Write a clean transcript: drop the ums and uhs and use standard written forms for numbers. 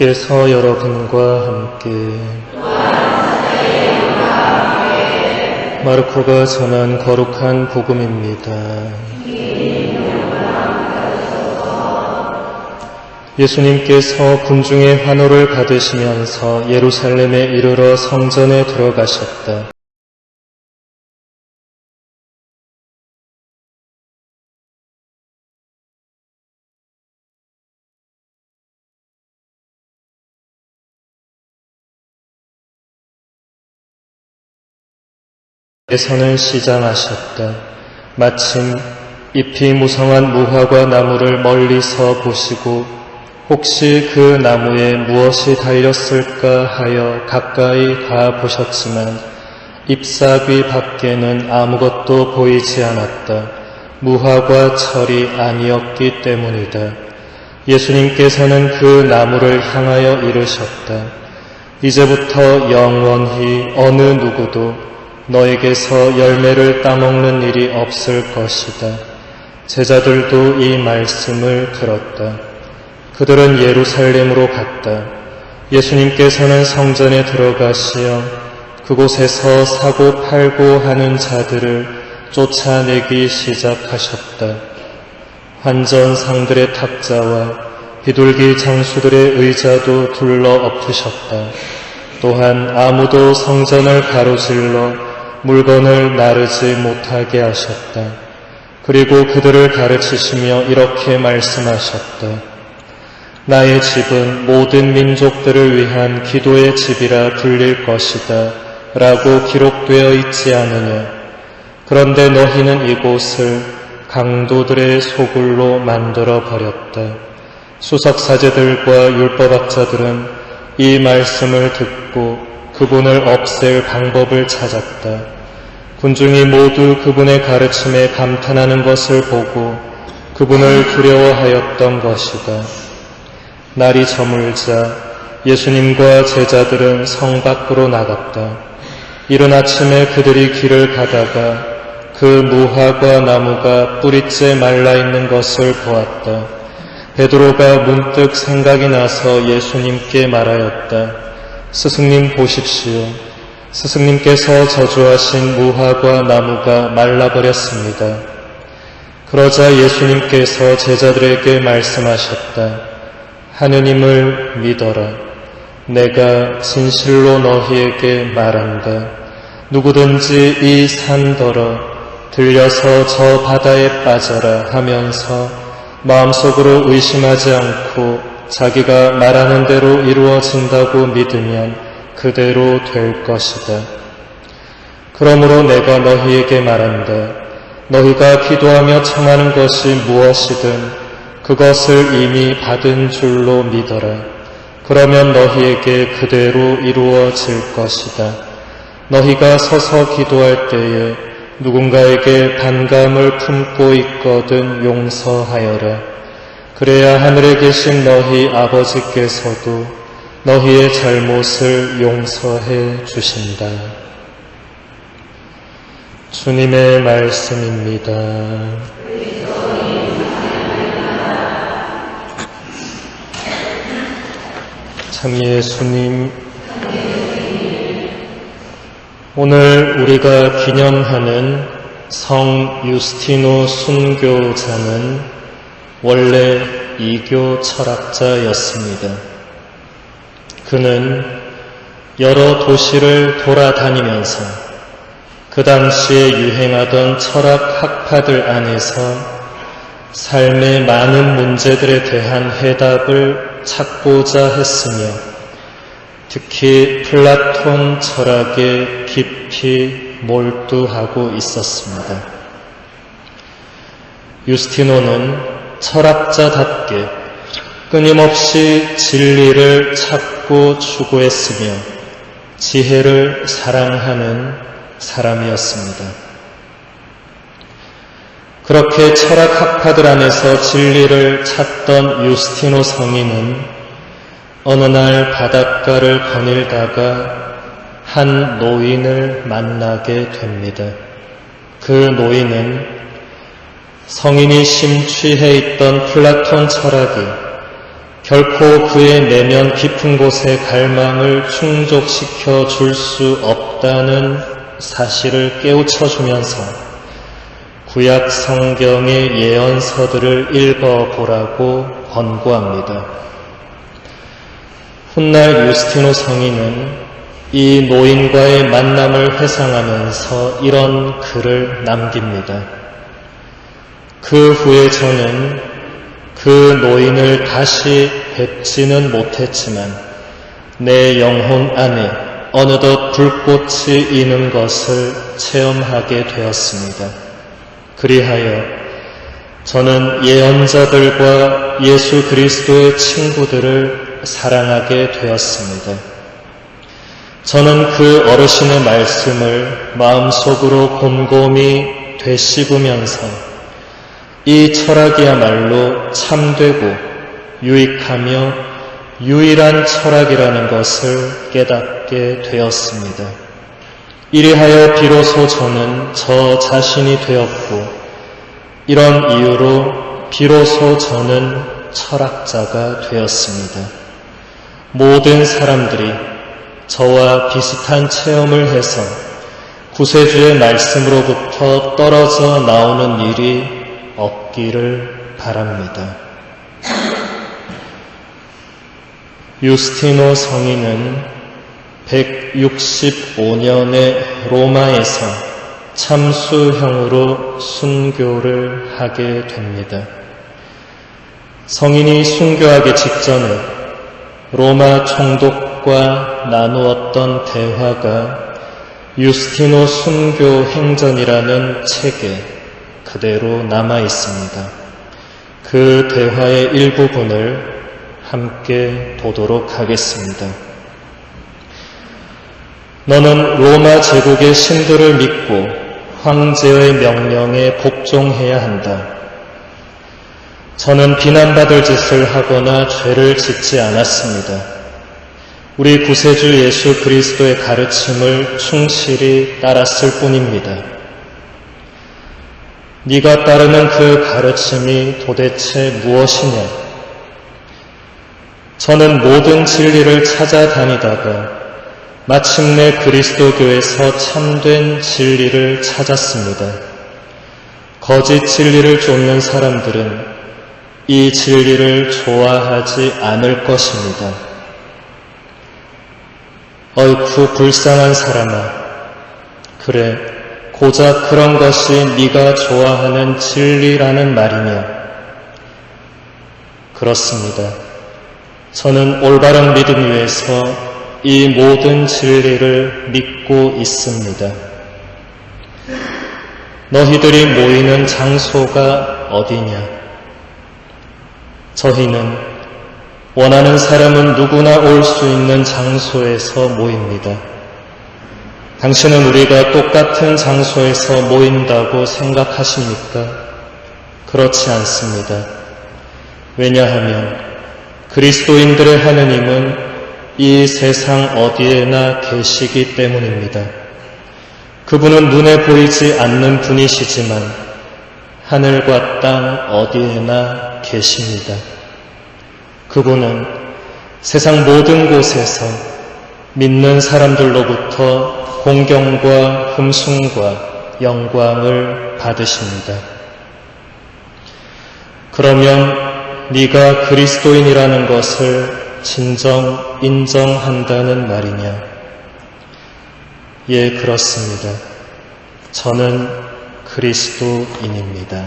주께서 여러분과 함께 마르코가 전한 거룩한 복음입니다. 예수님께서 군중의 환호를 받으시면서 예루살렘에 이르러 성전에 들어가셨다. 예선을 시장하셨다. 마침 잎이 무성한 무화과 나무를 멀리서 보시고 혹시 그 나무에 무엇이 달렸을까 하여 가까이 가 보셨지만 잎사귀 밖에는 아무것도 보이지 않았다. 무화과 철이 아니었기 때문이다. 예수님께서는 그 나무를 향하여 이르셨다. 이제부터 영원히 어느 누구도 너에게서 열매를 따먹는 일이 없을 것이다. 제자들도 이 말씀을 들었다. 그들은 예루살렘으로 갔다. 예수님께서는 성전에 들어가시어 그곳에서 사고 팔고 하는 자들을 쫓아내기 시작하셨다. 환전상들의 탁자와 비둘기 장수들의 의자도 둘러 엎으셨다. 또한 아무도 성전을 가로질러 물건을 나르지 못하게 하셨다. 그리고 그들을 가르치시며 이렇게 말씀하셨다. 나의 집은 모든 민족들을 위한 기도의 집이라 불릴 것이다 라고 기록되어 있지 않으냐. 그런데 너희는 이곳을 강도들의 소굴로 만들어 버렸다. 수석사제들과 율법학자들은 이 말씀을 듣고 그분을 없앨 방법을 찾았다. 군중이 모두 그분의 가르침에 감탄하는 것을 보고 그분을 두려워하였던 것이다. 날이 저물자 예수님과 제자들은 성 밖으로 나갔다. 이른 아침에 그들이 길을 가다가 그 무화과 나무가 뿌리째 말라있는 것을 보았다. 베드로가 문득 생각이 나서 예수님께 말하였다. 스승님 보십시오. 스승님께서 저주하신 무화과 나무가 말라버렸습니다. 그러자 예수님께서 제자들에게 말씀하셨다. 하느님을 믿어라. 내가 진실로 너희에게 말한다. 누구든지 이 산더러 들려서 저 바다에 빠져라 하면서 마음속으로 의심하지 않고 자기가 말하는 대로 이루어진다고 믿으면 그대로 될 것이다. 그러므로 내가 너희에게 말한다. 너희가 기도하며 청하는 것이 무엇이든 그것을 이미 받은 줄로 믿어라. 그러면 너희에게 그대로 이루어질 것이다. 너희가 서서 기도할 때에 누군가에게 반감을 품고 있거든 용서하여라. 그래야 하늘에 계신 너희 아버지께서도 너희의 잘못을 용서해 주신다. 주님의 말씀입니다. 참 예수님, 오늘 우리가 기념하는 성 유스티노 순교자는 원래 이교 철학자였습니다. 그는 여러 도시를 돌아다니면서 그 당시에 유행하던 철학 학파들 안에서 삶의 많은 문제들에 대한 해답을 찾고자 했으며 특히 플라톤 철학에 깊이 몰두하고 있었습니다. 유스티노는 철학자답게 끊임없이 진리를 찾고 추구했으며 지혜를 사랑하는 사람이었습니다. 그렇게 철학 학파들 안에서 진리를 찾던 유스티노 성인은 어느 날 바닷가를 거닐다가 한 노인을 만나게 됩니다. 그 노인은 성인이 심취해 있던 플라톤 철학이 결코 그의 내면 깊은 곳의 갈망을 충족시켜 줄 수 없다는 사실을 깨우쳐 주면서 구약 성경의 예언서들을 읽어보라고 권고합니다. 훗날 유스티노 성인은 이 노인과의 만남을 회상하면서 이런 글을 남깁니다. 그 후에 저는 그 노인을 다시 뵙지는 못했지만 내 영혼 안에 어느덧 불꽃이 있는 것을 체험하게 되었습니다. 그리하여 저는 예언자들과 예수 그리스도의 친구들을 사랑하게 되었습니다. 저는 그 어르신의 말씀을 마음속으로 곰곰이 되씹으면서 이 철학이야말로 참되고 유익하며 유일한 철학이라는 것을 깨닫게 되었습니다. 이리하여 비로소 저는 저 자신이 되었고 이런 이유로 비로소 저는 철학자가 되었습니다. 모든 사람들이 저와 비슷한 체험을 해서 구세주의 말씀으로부터 떨어져 나오는 일이 없기를 바랍니다. 유스티노 성인은 165년에 로마에서 참수형으로 순교를 하게 됩니다. 성인이 순교하기 직전에 로마 총독과 나누었던 대화가 유스티노 순교 행전이라는 책에 그대로 남아 있습니다. 그 대화의 일부분을 함께 보도록 하겠습니다. 너는 로마 제국의 신들을 믿고 황제의 명령에 복종해야 한다. 저는 비난받을 짓을 하거나 죄를 짓지 않았습니다. 우리 구세주 예수 그리스도의 가르침을 충실히 따랐을 뿐입니다. 네가 따르는 그 가르침이 도대체 무엇이냐? 저는 모든 진리를 찾아다니다가 마침내 그리스도교에서 참된 진리를 찾았습니다. 거짓 진리를 쫓는 사람들은 이 진리를 좋아하지 않을 것입니다. 어이쿠 불쌍한 사람아, 그래 고작 그런 것이 네가 좋아하는 진리라는 말이냐? 그렇습니다. 저는 올바른 믿음 위에서 이 모든 진리를 믿고 있습니다. 너희들이 모이는 장소가 어디냐? 저희는 원하는 사람은 누구나 올 수 있는 장소에서 모입니다. 당신은 우리가 똑같은 장소에서 모인다고 생각하십니까? 그렇지 않습니다. 왜냐하면 그리스도인들의 하느님은 이 세상 어디에나 계시기 때문입니다. 그분은 눈에 보이지 않는 분이시지만 하늘과 땅 어디에나 계십니다. 그분은 세상 모든 곳에서 믿는 사람들로부터 공경과 흠숭과 영광을 받으십니다. 그러면 네가 그리스도인이라는 것을 진정 인정한다는 말이냐? 예, 그렇습니다. 저는 그리스도인입니다.